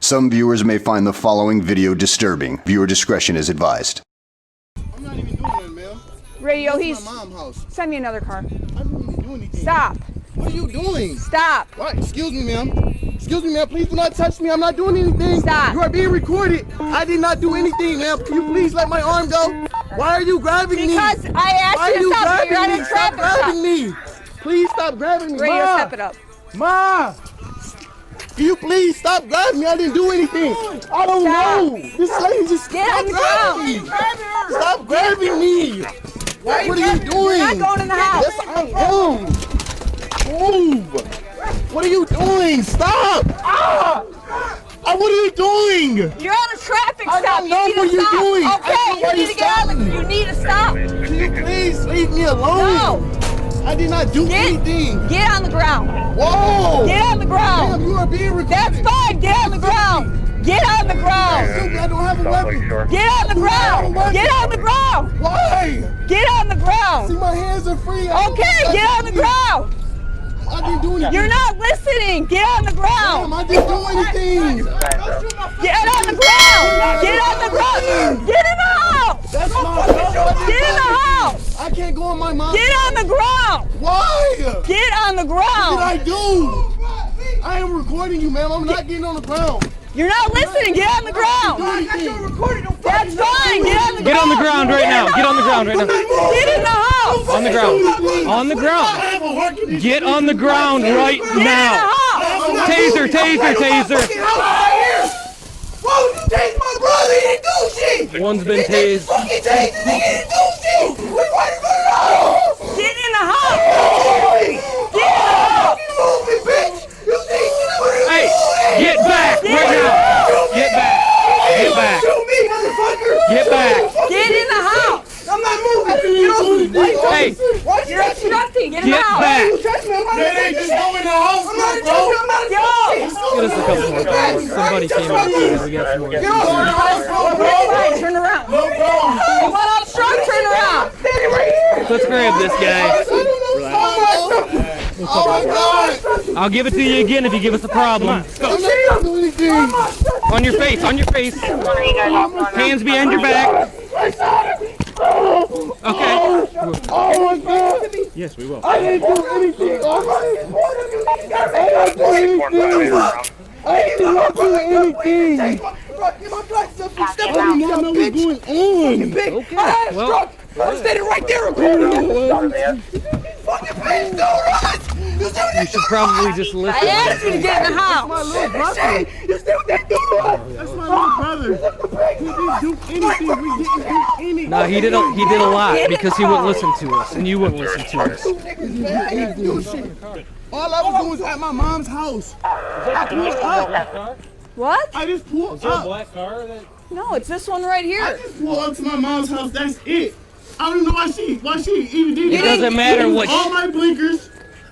Some viewers may find the following video disturbing. Viewer discretion is advised. I'm not even doing nothing, ma'am. Radio, This he's... is my mom's house. Send me another car. I didn't even do anything. Stop. What are you doing? Stop. What? Excuse me, ma'am. Excuse me, ma'am. Please do not touch me. I'm not doing anything. Stop. You are being recorded. I did not do anything, ma'am. Can you please let my arm go? Why are you grabbing me? Because I asked you to stop. You're at a Stop traffic grabbing stop. me. Please stop grabbing me. Radio, Ma. step it up. Ma. Can you please stop grabbing me? I didn't do anything. I don't know. This lady just Get on the ground. me. Stop grabbing me. What are you doing? You're not going in the house. Yes, I am. Move. What are you doing? Stop. Ah. What are you doing? You're on a traffic stop. don't know You what need to you're stop. doing. I Okay, don't know why you need to get on the... You need to stop. Can you please leave me alone? No. I did not do anything. Get on the ground. Whoa. Get on the ground. Damn, you are being recorded. That's fine. Get on the ground. Get on the ground. I don't have a weapon. Get on the ground. Get on the ground. Why? Get on the See, get my hands are free. on the ground. I didn't do anything. You're not listening. Get on the ground. Damn, I didn't do anything. Get on the ground. Get on the ground. Get in the house. That's my house. Get in the house. I can't go on my mom. Get on the ground. Why? Get on the What did ground. I do? I am recording you, ma'am. I'm not getting on the ground. You're not listening. Get on the ground. That's fine. Get on the ground. Get on the ground right now. Get on the ground right now. Get in the house. On the ground. On the ground. Get on the ground right Get in the now. house. Taser, taser, taser. Why would you tase my brother? He didn't do shit! One's been tased. Fucking tased the nigga, he didn't do shit! We're fighting for the house! Get in the house. Get in the house! You move me, bitch! You tased Hey, get back right now. Get back. Get back. Shoot me, motherfucker! Get back. Get in the house. I'm not moving! Get off me! Hey, Why you You're touch me? obstructing. Get in the get house. back. You touch me, I'm not They ain't just go in the house, I'm not bro. touching, I'm not touching! Get us a couple more calls. Somebody came up here. We got some more. Get off me! Fine, turn around. No, bro. You want to obstruct? Turn around. Standing right here! Let's grab this guy. Oh my God. I'll give it to you again if you give us a problem. I'm not doing anything. On your face. On your face. Hands behind your back. Okay. Oh my God. Yes, we will. I didn't do anything. I did not do anything. I did not know what's going on. Okay. Well, I'm standing right there recording. Fucking please don't run! you should probably just I listen. asked you to get in the house. My little brother. You still that dude? That's my little brother. He didn't do anything. We didn't do anything. No, he did a lot because he wouldn't listen to us, and you wouldn't listen to us. All I was doing was at my mom's house. I pulled up. What? I just pulled up. black car that... No, it's this one right I here. just pulled up to my mom's house. That's it. I don't even know why she even did It that. doesn't matter what... All my blinkers.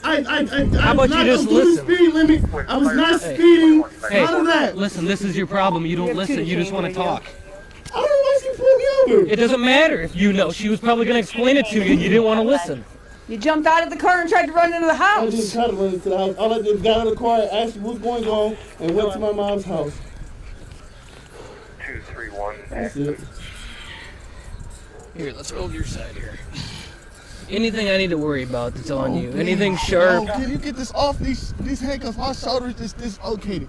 I How about you just listen? Speed limit. I was not speeding. Hey, None of that. listen, this is your problem. You don't listen. You just want to talk. I don't know why she pulled me over. It doesn't matter if you know. She was probably going to explain it to you and you didn't want to listen. You jumped out of the car and tried to run into the I house. just tried to run into the house. All I did was got out of the car, asked what's going on, and went to my mom's house. 231. That's it. Here, let's roll your side here. Anything I need to worry about that's on you. Anything sharp. Oh, can you get this off these handcuffs? My shoulder is dislocated.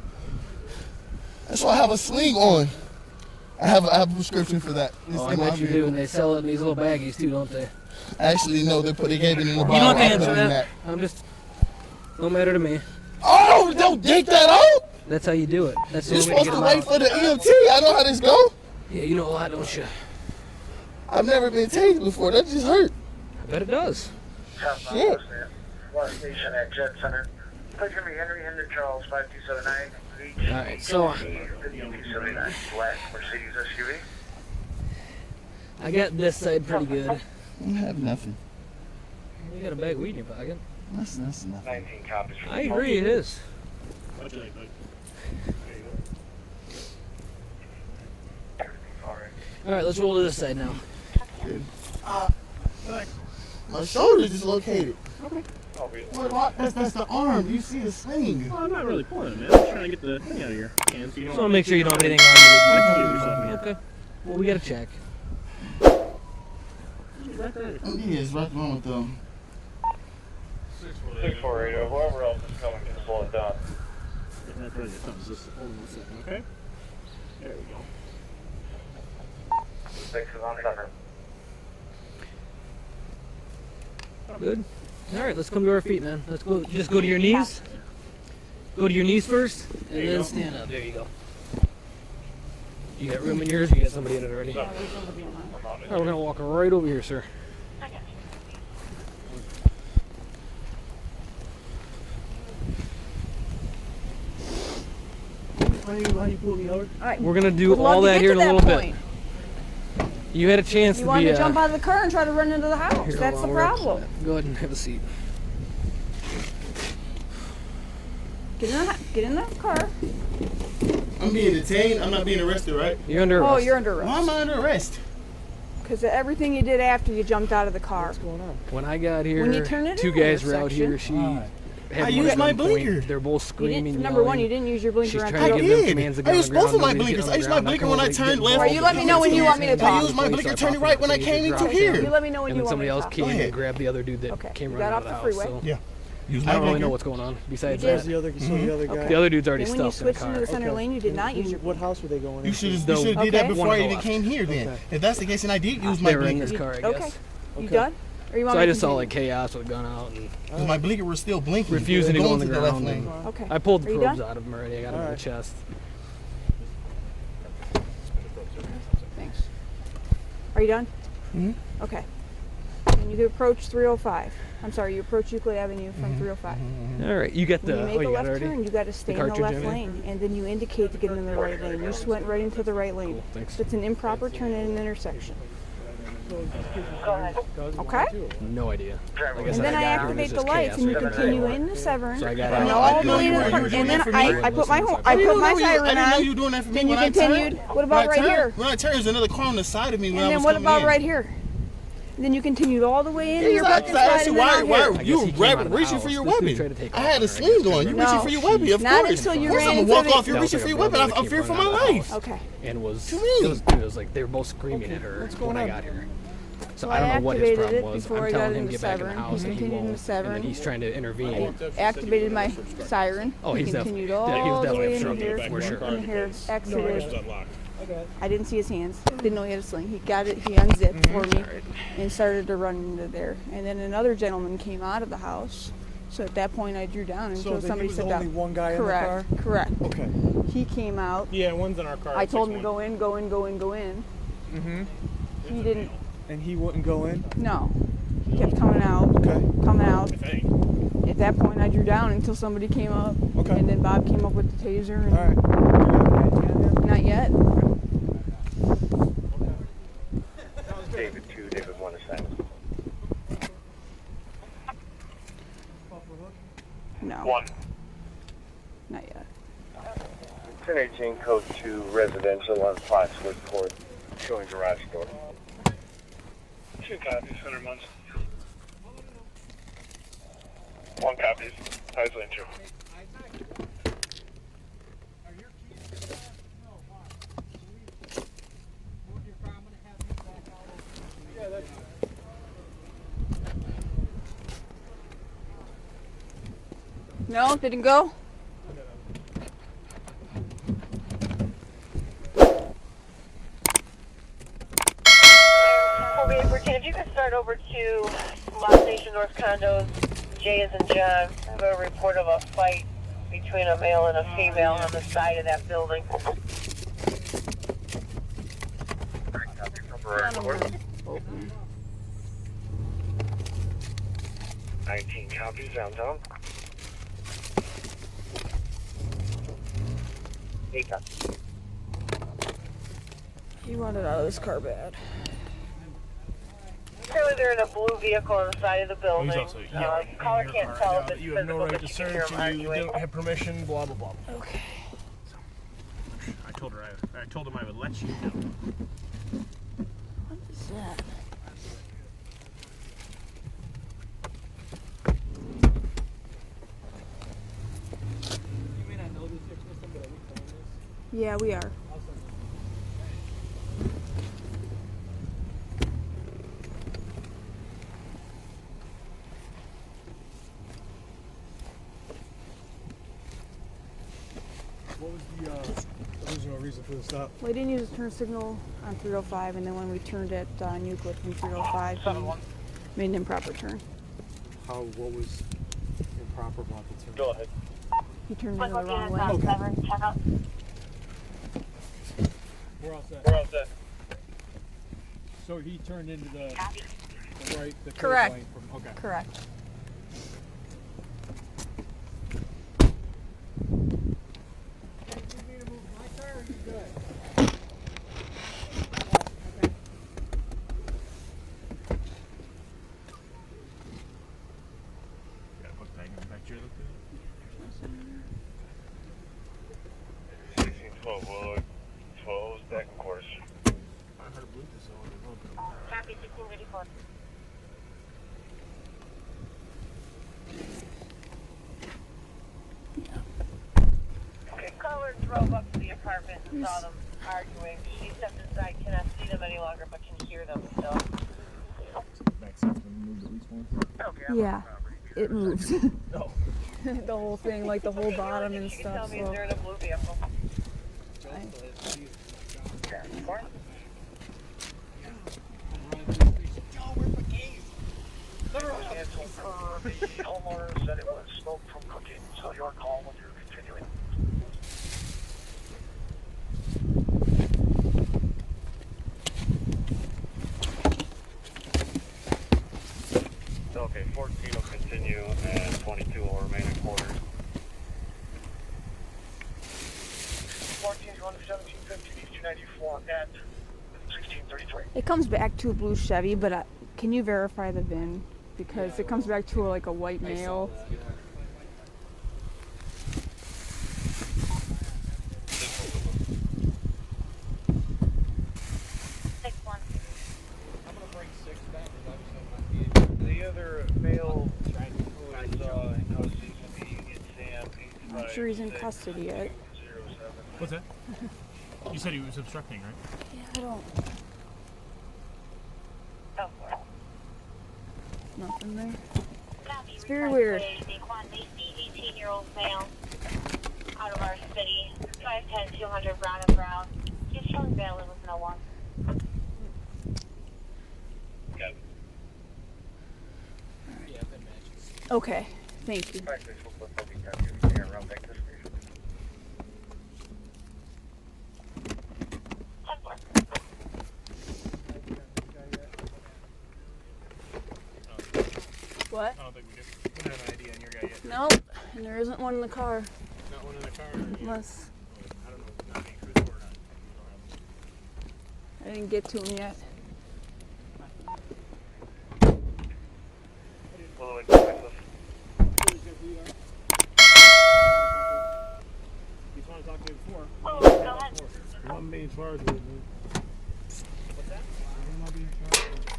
That's why I have a sling on. I have a prescription for that. It's Oh, I in my bet you do, vehicle. and they sell it in these little baggies too, don't they? Actually, no, they gave it in the bottle. You don't have to I put answer it in that. I'm just... No matter to me. Oh, don't take that out. That's how you do it. That's the You're only way to supposed get to them wait out. for the EMT. I know how this go. Yeah, you know a lot, don't you? I've never been tased before. That just hurt. I bet it does. Shit. One station at Jet Center. Please give me Henry Charles 5279. Alright, so... 5279 black Mercedes SUV. I got this side pretty good. I don't have nothing. You got a bag of weed in your pocket. That's nothing. 19 copies for I agree, it is. Alright, let's roll to this side now. My shoulder dislocated. What about, that's the arm. You see the sling. Well, I'm not really pulling it, man. I'm just trying to get the thing out of your hands. So you Just want to make sure you don't have anything on you. Okay. Well, we gotta check. Yeah, it's right wrong with them. 6480, whoever else is coming can slow it down. That's right. Just hold on a second, okay? There we go. 6 is on center. Good. All right, let's come to our feet, man. Let's go. Just go to your knees. Go to your knees first, and then stand up. There you go. You got room in yours? Or you got somebody in it already? All right, we're gonna walk right over here, sir. How you pull me over? All right. We're gonna do Would love all to that get here to in a little point. bit. You had a chance You to wanted be. to jump out of the car and try to run into the house. Here, That's hold the on, we're up to problem. that. Go ahead and have a seat. Get in the car. I'm being detained. I'm not being arrested, right? You're under arrest. Oh, you're under Why am arrest. I under arrest? Because everything you did after you jumped out of the car. What's going on? When I got here, When you turn it two in the guys were out here. intersection. She had I one used my gunpoint. blinker. They're both You screaming. didn't, number one, yelling. you didn't use your blinker She's on trying to top. give them did. commands to get I on used the ground. both of my Nobody's blinkers. getting I used on my the blinker ground. when I Come over, turned get left. Right, you let me know when you want me to I talk. used my blinker Start turning talking right about when I the came into drop here. You let me know when And you then want me somebody to else talk. came ahead. and grabbed the other dude that Okay, came you running got out of off the the house. freeway? So Yeah. Use I my don't really blinker. know what's going on. Besides You did. that, The other, so the other guy. Okay. the other dude's already And when you stuffed in the switched into car. the center lane, you did not use your What house were they going You in? should have The- did that Okay. before One I to the even left. came here then. Okay. If that's the case, then I did use my They were in this blinker. car, I Okay. guess. You done? Or you want So me I to just saw continue? like chaos with a gun out, and Because my blinker was still blinking. refusing to go on the left ground. lane. And Okay. I pulled the Are you probes done? out of him already. I got him in the Alright. chest. Thanks. Are you done? Mhm. Okay. And you approach 305. I'm sorry, you approach Euclid Avenue from 305. All right, you got When the. you Oh, make you a got it left already. turn, you got to stay in the cartridge left in it? lane, and then you indicate to get in the right lane. You just went right into the right lane. Cool, thanks. It's an improper turn at an intersection. Go ahead. Okay? No idea. Like I And said, then I got here and activate it the was just lights, and you chaos right continue there. into Severn, So I got and out. all I the way didn't to know the you front. were doing And that then for me. I put my I didn't know siren I didn't know on. you were doing that for me. Then you When I turned- continued. What about when I right turned- here? When I turned, there's another car on the side of me when I And was then what coming about in. right here? Then you continued all the way into your parking spot Exactly. and then out Why here. I you guess he came out of the reaching house. for your This dude weapon? tried to take I off had on a her, I sling guess, on. You No. reaching for your weapon, of Not course. until you Of course ran I'm gonna into walk the- off. You're That was reaching like for your a weapon. brother I'm that fear came for my running out of the life. house. Okay. And was What you mean? it was like they were both screaming at her when I got here. So So I don't know what his activated problem it was. before I'm I got telling him into get back in the Severn. house and he Continued won't. into Severn. And then he's trying to intervene. I activated my siren. Oh, He he's continued definitely all the definitely way into obstructing here, it, for sure. in here, exited. I didn't see his hands. Didn't know he had a sling. He got it. He unzipped for me and started to run into there. And then another gentleman came out of the house. So at that point, I drew down until So somebody was said only down. one guy Correct. in the car? Correct. Okay. He came out. Yeah, one's in our car. I told him to go in, go in, go in, go in. Mm-hmm. He didn't. And he wouldn't go in? No. He kept coming out. Okay. Coming out. At that point, I drew down until somebody came up. Okay. And then Bob came up with the taser. And All right. Do you have an idea yet? Not yet. David 2, David 1 assignment. No. 1. Not yet. 1018 code 2 residential on Foxwood Court, showing garage door. 2 copies, 100 months. 1 copy, Highs Lane 2. No, didn't go? If you could start over to Lost Station North Condos, J as in John. I have a report of a fight between a male and a female on the side of that building. Open. 19 copies downtown. 8 copies. He wanted out of this car bad. Clearly they're in a blue vehicle on the side of the building. Caller your can't car. tell Yeah, if it's you have no physical, right but to you can hear search them and you arguing. don't have permission, blah, blah, blah. Okay. I told him I would let you know. What is that? Yeah, we are. What was the original reason for the stop? We didn't use a turn signal on 305, and then when we turned at Wickliffe from 305, we made an improper turn. What was improper about the turn? Go ahead. He turned into the wrong way. We're all set. We're all set. So he turned into the right, the curve Correct. lane from, okay. Correct. Gotta put the thing in the back chair, look 1612 Willard, 12 second course. I heard a Bluetooth on the road. Copy 1634. Okay, caller drove up to the apartment and saw them arguing. She stepped inside, cannot see them any longer, but can hear them still. Back seat's been moved at least once. Okay, Yeah, it moves. No. The whole thing, like the whole bottom and She can tell stuff. me So they're in a blue vehicle. The homeowner said it was smoke from cooking, so your call when you're continuing. Okay, 14 will continue and 22 will remain in quarters. 14 going to 1750 East 294 at 1633. it comes back to a blue Chevy, but can you verify the VIN? Because it comes back to like a white male. The other male I saw in OCC in Sam I'm not sure he's in custody yet. 857. What's that? You said he was obstructing, right? Yeah, I don't. Nothing there. It's very weird. 18-year-old male out of our city, 5'10", 200, brown and brown. He's showing valid with no one. Got it. Okay, thank you. Practice will put Bodycam here around back to the station. What? I don't think we don't have an ID on your guy yet. Nope, and there isn't one in the car. Not one in the car? Or Unless I don't know, not being truthful or not. I didn't get to him yet. Well, Wickliffe. He's wanted to talk to me before. Oh, go ahead. I'm being charged with. What's that? Am I being charged with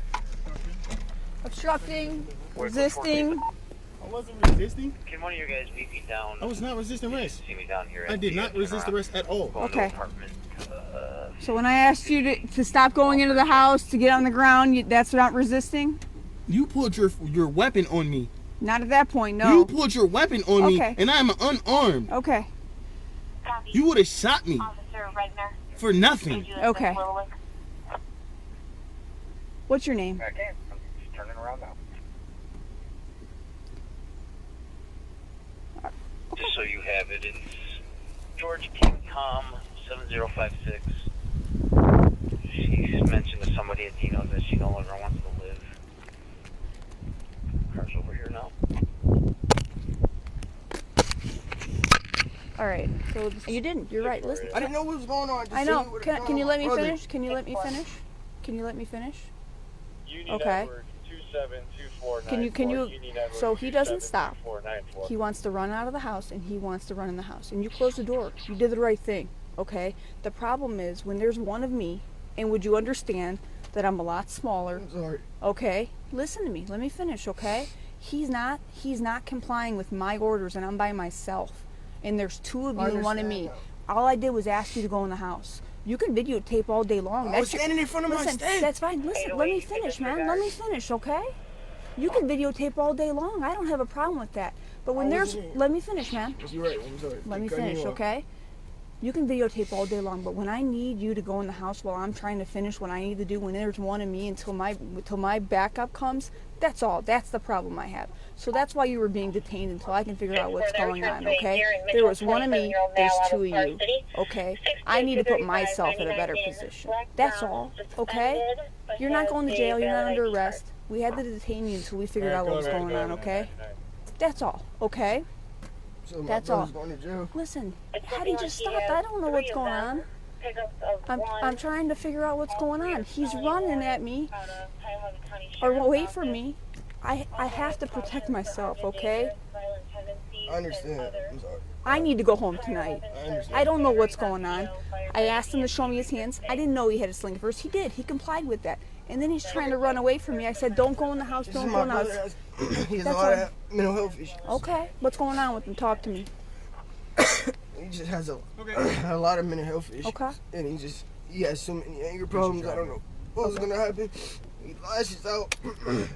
Obstructing, resisting. I wasn't resisting. Can one of you guys meet me down? I was not resisting arrest. See me down here. I did not resist arrest at all. Okay. Apartment. So when I asked you to stop going into the house, to get on the ground, that's not resisting? You pulled your weapon on me. Not at that point, You no. pulled your weapon on me, Okay. and I'm unarmed. Okay, Copy. You would have shot me Officer Redner. for nothing. Okay. What's your name? I can't. I'm just turning around now. Just so you have it, it's George King Com 7056. She's mentioned to somebody at Dino that she no longer wants to live. Car's over here now. All right. So you didn't. You're right. Listen. I didn't know what was going on. I know. Can you let me finish? Can you let me finish? Can you let me finish? Union Okay. Network 272494. Can you? Union Network So he doesn't stop. 272494. He wants to run out of the house, and he wants to run in the house. And you closed the door. You did the right thing. Okay. The problem is when there's one of me, and would you understand that I'm a lot smaller? I'm sorry. Okay. Listen to me. Let me finish. Okay. He's not complying with my orders, and I'm by myself. And there's two of you and one of me. All I did was ask you to go in the house. You can videotape all day long. I was standing in front of my stand. That's fine. Listen, let me finish, man. Let me finish, okay? You can videotape all day long. I don't have a problem with that. But when there's... Let me finish, man. You're right. I'm sorry. Let me finish, okay? You can videotape all day long, but when I need you to go in the house while I'm trying to finish what I need to do, when there's one of me until my backup comes, that's all. That's the problem I have. So that's why you were being detained until I can figure out what's going on, okay? There was one of me, there's two of you, okay? I need to put myself in a better position. That's all, okay? You're not going to jail. You're not under arrest. We had to detain you until we figured out what was going on, okay? That's all, okay? So that's all. Going to jail. Listen, Hattie just stopped. I don't know what's going on. I'm trying to figure out what's going on. He's running at me, or wait for me. I have to protect myself, okay? I understand. I'm sorry. I need to go home tonight. I don't know what's going on. I asked him to show me his hands. I didn't know he had a sling at first. He did. He complied with that. And then he's trying to run away from me. I said, don't go in the house, don't go in the house. He has a lot of mental health issues. Okay, what's going on with him? Talk to me. He just has a lot of mental health issues. Okay. And he has so many anger problems. I don't know what's going to happen. He lashes out.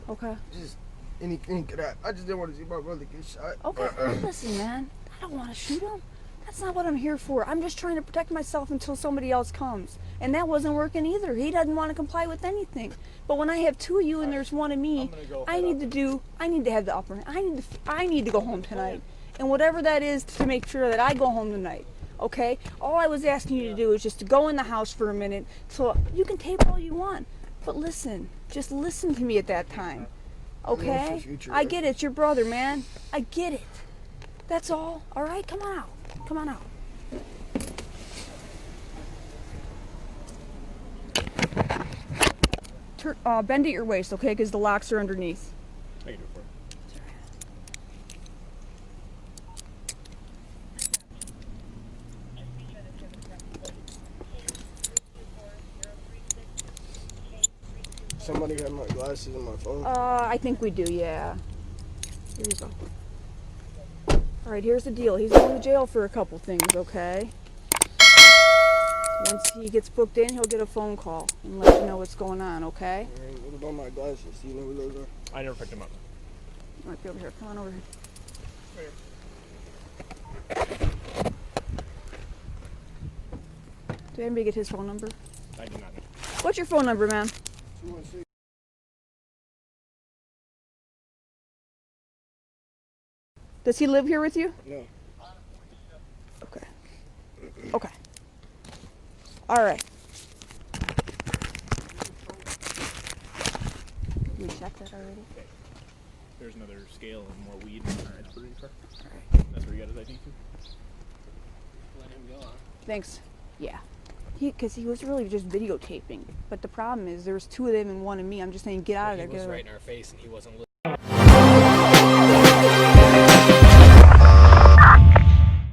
Okay. Just anything could happen. I just didn't want to see my brother get shot. Okay, listen, man. I don't want to shoot him. That's not what I'm here for. I'm just trying to protect myself until somebody else comes. And that wasn't working either. He doesn't want to comply with anything. But when I have two of you and there's one of me, I need to have the upper hand. I need to go home tonight. And whatever that is to make sure that I go home tonight. Okay? All I was asking you to do is just to go in the house for a minute. So you can tape all you want. But listen, just listen to me at that time. Okay? I get it. It's your brother, man. I get it. That's all. All right? Come on out. Come on out. Bend at your waist, okay? Because the locks are underneath. I can do it for you. Somebody got my glasses and my phone. I think we do, yeah. Here you go. All right, here's the deal. He's going to jail for a couple things, okay? Once he gets booked in, he'll get a phone call and let you know what's going on, okay? All right, what about my glasses? Do you know where those are? I never picked them up. Might be over here. Come on over here. Did anybody get his phone number? I did not know. What's your phone number, man? 216. Does he live here with you? No. Okay. Okay. All right. You checked that already? Okay. There's another scale and more weed in our ice car. Alright. That's where you got his ID to? Let him go on. Thanks. Yeah. Because he was really just videotaping. But the problem is there's two of them and one of me. I'm just saying, get out of there. He Get was out of right there. in our face and he wasn't listening.